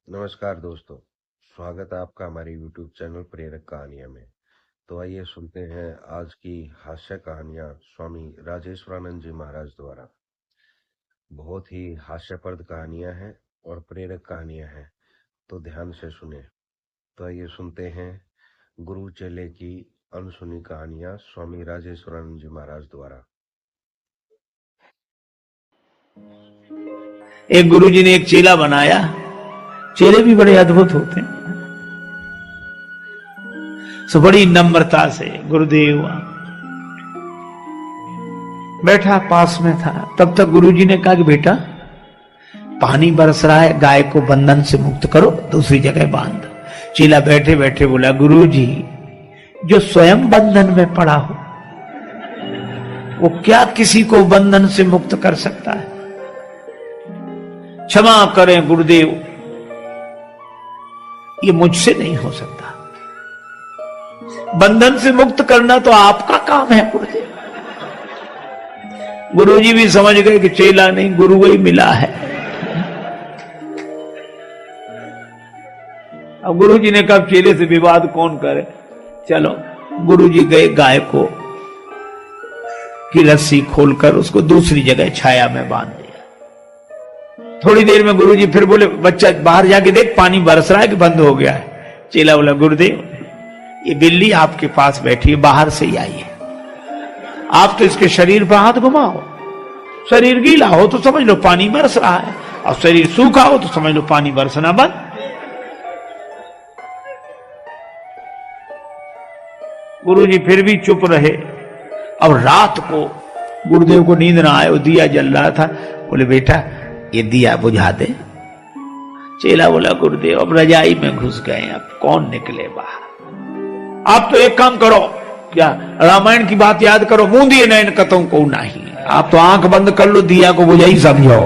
नमस्कार दोस्तों, स्वागत है आपका हमारे YouTube चैनल प्रेरक कहानियां में। तो आइए सुनते हैं आज की हास्य कहानियां स्वामी राजेश्वरानंद जी महाराज द्वारा। बहुत ही हास्यप्रद कहानियां हैं और प्रेरक कहानियां हैं, तो ध्यान से सुने। तो आइए सुनते हैं गुरु चेले की अनसुनी कहानियां स्वामी राजेश्वरानंद जी महाराज द्वारा। एक गुरुजी ने एक चेला बनाया। चेले भी बड़े अद्भुत होते हैं। सो बड़ी नम्रता से गुरुदेव बैठा पास में था। तब तक गुरुजी ने कहा कि बेटा पानी बरस रहा है, गाय को बंधन से मुक्त करो, दूसरी जगह बांध। चेला बैठे बैठे बोला, गुरुजी जो स्वयं बंधन में पड़ा हो वो क्या किसी को बंधन से मुक्त कर सकता है? क्षमा करें गुरुदेव, ये मुझसे नहीं हो सकता। बंधन से मुक्त करना तो आपका काम है गुरुदेव। गुरुजी भी समझ गए कि चेला नहीं, गुरु ही मिला है। अब गुरुजी ने कहा चेले से विवाद कौन करे, चलो। गुरुजी गए, गाय को की रस्सी खोलकर उसको दूसरी जगह छाया में बांध दिया। थोड़ी देर में गुरुजी फिर बोले, बच्चा बाहर जाके देख पानी बरस रहा है कि बंद हो गया है। चेला बोला, गुरुदेव ये बिल्ली आपके पास बैठी है, बाहर से ही आई है। आप तो इसके शरीर पर हाथ घुमाओ, शरीर गीला हो तो समझ लो पानी बरस रहा है, और शरीर सूखा हो तो समझ लो पानी बरसना बंद। गुरुजी फिर भी चुप रहे। अब रात को गुरुदेव को नींद ना आए, वो दिया जल रहा था। बोले, बेटा ये दिया बुझा दे। चेला बोला, गुरुदेव अब रजाई में घुस गए, अब कौन निकले बाहर। आप तो एक काम करो, क्या रामायण की बात याद करो, मुंह दिए नैन कतों को नहीं। आप तो आंख बंद कर लो, दिया को बुझा ही समझो।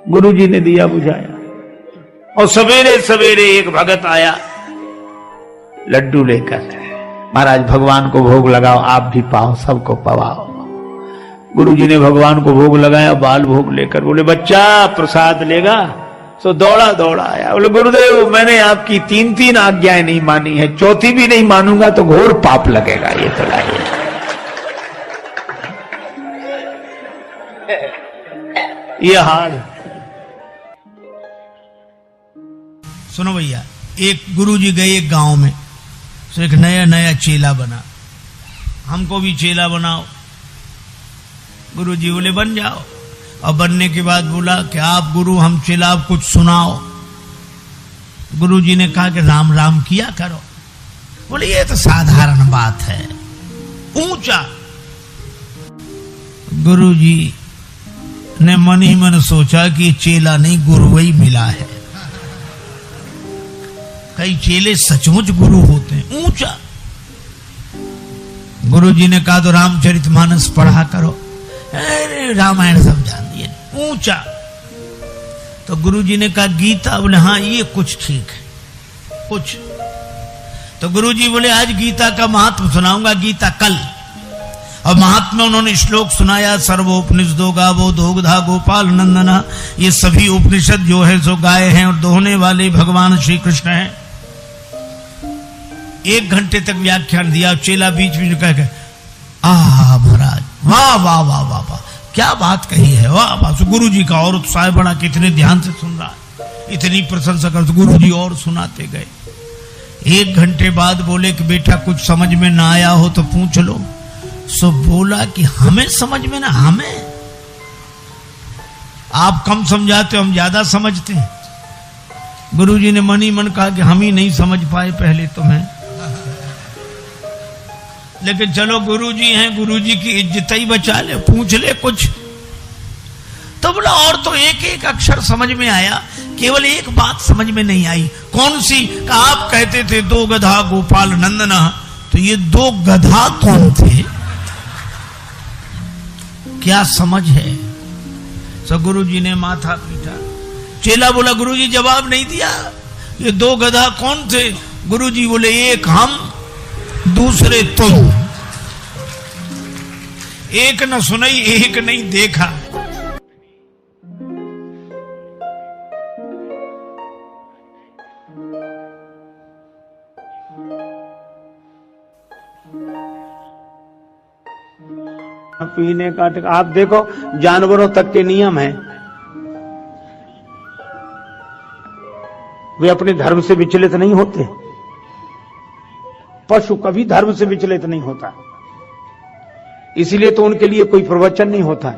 गुरुजी ने दिया बुझाया और सवेरे सवेरे एक भगत आया लड्डू लेकर। महाराज भगवान को भोग लगाओ, आप भी पाओ, सबको पवाओ। गुरुजी ने भगवान को भोग लगाया, बाल भोग लेकर। बोले, बच्चा प्रसाद लेगा? सो दौड़ा दौड़ा आया। बोले, गुरुदेव मैंने आपकी तीन आज्ञाएं नहीं मानी है, चौथी भी नहीं मानूंगा तो घोर पाप लगेगा। ये तो लाइए। ये हाल सुनो भैया, एक गुरुजी गए एक गांव में, तो एक नया नया चेला बना। हमको भी चेला बनाओ। गुरुजी बोले, बन जाओ। और बनने के बाद बोला कि आप गुरु, हम चेला, आप कुछ सुनाओ। गुरुजी ने कहा कि राम राम किया करो। बोले, ये तो साधारण बात है, ऊंचा। गुरुजी ने मन ही मन सोचा कि चेला नहीं, गुरु ही मिला है। कई चेले सचमुच गुरु होते हैं, ऊंचा। गुरुजी ने कहा तो रामचरितमानस पढ़ा करो। अरे रामायण सब जान दिए, ऊंचा। तो गुरुजी ने कहा गीता? बोले, हाँ ये कुछ ठीक है, कुछ। तो गुरुजी बोले, आज गीता का महत्व सुनाऊंगा, गीता कल। और महात्मा में उन्होंने श्लोक सुनाया, सर्वोपनिषदो गावो दोग्धा गोपाल नंदना। ये सभी उपनिषद जो है सो गाय हैं और दोहने वाले भगवान श्री कृष्ण हैं। 1 घंटे तक व्याख्यान दिया। चेला बीच बीच में कह, महाराज वाह वाह वाह वाह वाह, क्या बात कही है, वाह वाह। गुरुजी का और उत्साह बड़ा, कितने ध्यान से सुन रहा है, इतनी प्रशंसा कर। गुरुजी और सुनाते गए। 1 घंटे बाद बोले कि बेटा कुछ समझ में ना आया हो तो पूछ लो। सो बोला कि हमें समझ में ना, हमें आप कम समझाते हो, हम ज्यादा समझते हैं। गुरुजी ने मन ही मन कहा कि हम ही नहीं समझ पाए पहले तुम्हें, लेकिन चलो गुरुजी हैं, गुरुजी की इज्जत ही बचा ले, पूछ ले कुछ। तो बोला, और तो एक एक अक्षर समझ में आया, केवल एक बात समझ में नहीं आई। कौन सी? कि आप कहते थे 2 गधा गोपाल नंदना, तो ये 2 गधा कौन थे, क्या समझ है? सो गुरुजी ने माथा पीटा। चेला बोला, गुरुजी जवाब नहीं दिया, ये 2 गधा कौन थे? गुरुजी बोले, एक हम, दूसरे तुम। एक न सुनाई, एक नहीं देखा। पीने का। आप देखो जानवरों तक के नियम हैं, वे अपने धर्म से विचलित नहीं होते। पशु कभी धर्म से विचलित नहीं होता, इसलिए तो उनके लिए कोई प्रवचन नहीं होता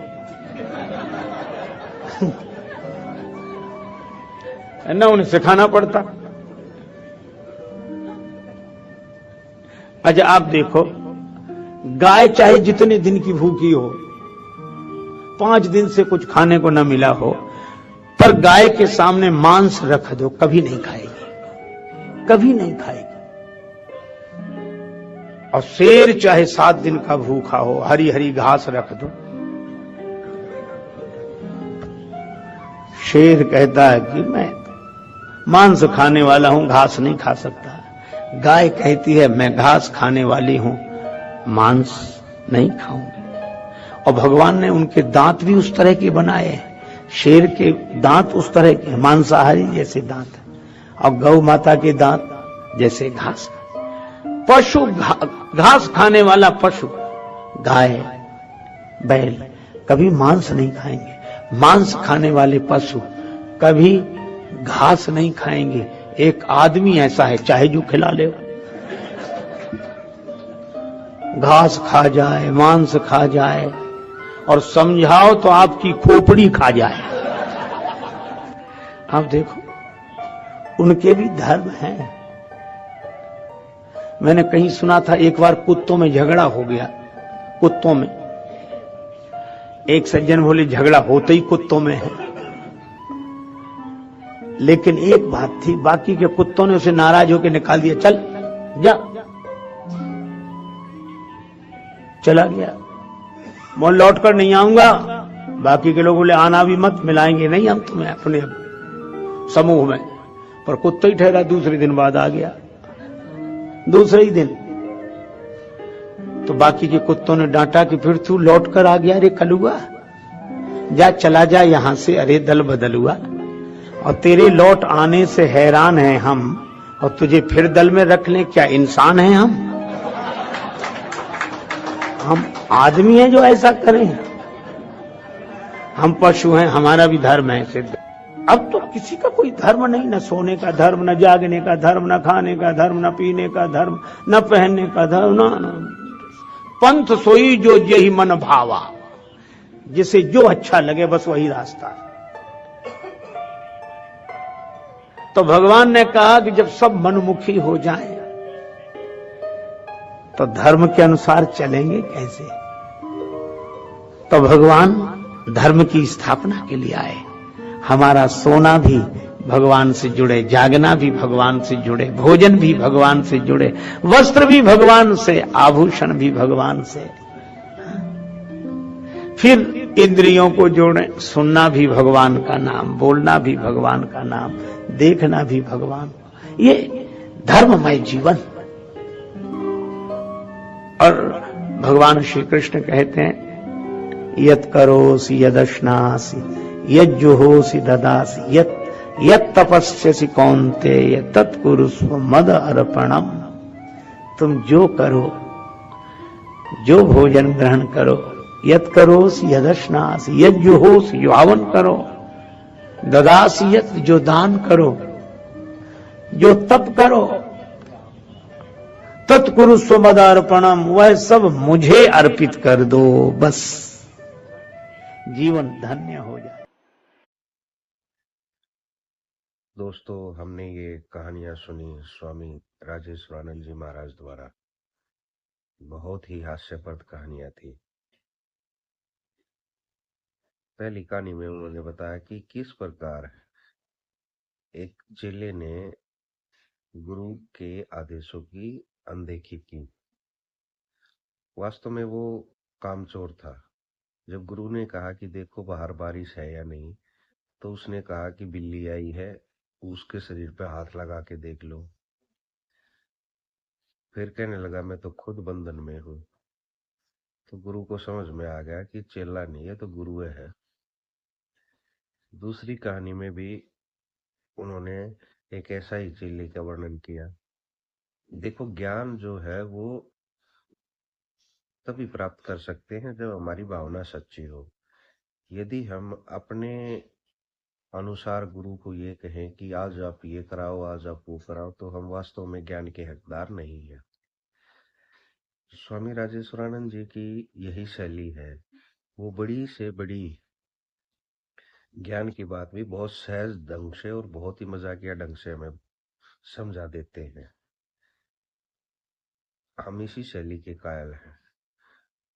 है ना, उन्हें सिखाना पड़ता। अच्छा आप देखो, गाय चाहे जितने दिन की भूखी हो, 5 दिन से कुछ खाने को न मिला हो, पर गाय के सामने मांस रख दो, कभी नहीं खाएगी, कभी नहीं खाएगी। और शेर चाहे 7 दिन का भूखा हो, हरी हरी घास रख दो, शेर कहता है कि मैं मांस खाने वाला हूं, घास नहीं खा सकता। गाय कहती है मैं घास खाने वाली हूं, मांस नहीं खाऊंगी। और भगवान ने उनके दांत भी उस तरह के बनाए हैं, शेर के दांत उस तरह के मांसाहारी जैसे दांत है, और गौ माता के दांत जैसे घास। पशु घास खाने वाला पशु, गाय बैल कभी मांस नहीं खाएंगे, मांस खाने वाले पशु कभी घास नहीं खाएंगे। एक आदमी ऐसा है, चाहे जो खिला ले, घास खा जाए, मांस खा जाए, और समझाओ तो आपकी खोपड़ी खा जाए। आप देखो उनके भी धर्म हैं। मैंने कहीं सुना था एक बार कुत्तों में झगड़ा हो गया, कुत्तों में। एक सज्जन बोले झगड़ा होते ही कुत्तों में है, लेकिन एक बात थी, बाकी के कुत्तों ने उसे नाराज होकर निकाल दिया, चल जा, चला गया। मैं लौट कर नहीं आऊंगा। बाकी के लोग बोले आना भी मत, मिलाएंगे नहीं हम तुम्हें अपने समूह में। पर कुत्ता ही ठहरा, दूसरे दिन बाद आ गया, दूसरे ही दिन। तो बाकी के कुत्तों ने डांटा कि फिर तू लौट कर आ गया, अरे कलुआ जा, चला जा यहां से, अरे दल बदल हुआ, और तेरे लौट आने से हैरान हैं हम, और तुझे फिर दल में रख लें, क्या इंसान हैं हम आदमी हैं जो ऐसा करें? हम पशु हैं, हमारा भी धर्म है सिद्ध। अब तो किसी का कोई धर्म नहीं, न सोने का धर्म, न जागने का धर्म, न खाने का धर्म, न पीने का धर्म, न पहनने का धर्म, न पंथ सोई जो यही मन भावा, जिसे जो अच्छा लगे बस वही रास्ता है। तो भगवान ने कहा कि जब सब मनमुखी हो जाएं, तो धर्म के अनुसार चलेंगे कैसे? तो भगवान धर्म की स्थापना के लिए आए। हमारा सोना भी भगवान से जुड़े, जागना भी भगवान से जुड़े, भोजन भी भगवान से जुड़े, वस्त्र भी भगवान से, आभूषण भी भगवान से। फिर इंद्रियों को जोड़े, सुनना भी भगवान का नाम, बोलना भी भगवान का नाम, देखना भी भगवान। ये धर्ममय जीवन। और भगवान श्री कृष्ण कहते हैं यत करोसि यदश्नासि यज्जुहोसि ददासि यत तपस्यसि कौन्तेय तत्कुरुस्व मद अर्पणम। तुम जो करो, जो भोजन ग्रहण करो, यत करोसि यदश्नासि यज्जुहोसि, जो हवन करो, ददासि यत, जो दान करो, जो तप करो, तत्कुरुस्व मद अर्पणम, वह सब मुझे अर्पित कर दो, बस जीवन धन्य हो जाए। दोस्तों, हमने ये कहानियां सुनी स्वामी राजेश्वरानंद जी महाराज द्वारा। बहुत ही हास्यप्रद कहानियां थी। पहली कहानी में उन्होंने बताया कि किस प्रकार एक चेले ने गुरु के आदेशों की अनदेखी की। वास्तव में वो कामचोर था। जब गुरु ने कहा कि देखो बाहर बारिश है या नहीं, तो उसने कहा कि बिल्ली आई है, उसके शरीर पे हाथ लगा के देख लो। फिर कहने लगा मैं तो खुद बंधन में हूं। तो गुरु को समझ में आ गया कि चेला नहीं है तो गुरु है। दूसरी कहानी में भी उन्होंने एक ऐसा ही चेले का वर्णन किया। देखो ज्ञान जो है वो तभी प्राप्त कर सकते हैं जब हमारी भावना सच्ची हो। यदि हम अपने अनुसार गुरु को ये कहें कि आज आप ये कराओ, आज आप वो कराओ, तो हम वास्तव में ज्ञान के हकदार नहीं है। स्वामी राजेश्वरानंद जी की यही शैली है। वो बड़ी से बड़ी ज्ञान की बात भी बहुत सहज ढंग से और बहुत ही मजाकिया ढंग से हमें समझा देते हैं। हम इसी शैली के कायल हैं।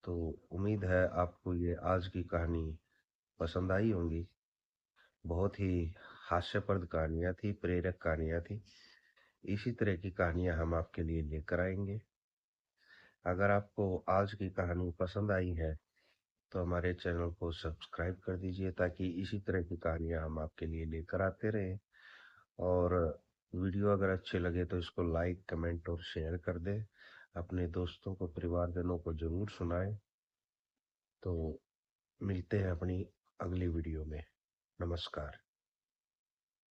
तो उम्मीद है आपको ये आज की कहानी पसंद आई होंगी। बहुत ही हास्यप्रद कहानियां थी, प्रेरक कहानियां थी। इसी तरह की कहानियां हम आपके लिए लेकर आएंगे। अगर आपको आज की कहानी पसंद आई है तो हमारे चैनल को सब्सक्राइब कर दीजिए, ताकि इसी तरह की कहानियां हम आपके लिए लेकर आते रहें। और वीडियो अगर अच्छे लगे तो इसको लाइक, कमेंट और शेयर कर दें। अपने दोस्तों को, परिवारजनों को जरूर सुनाएं। तो मिलते हैं अपनी अगली वीडियो में। नमस्कार।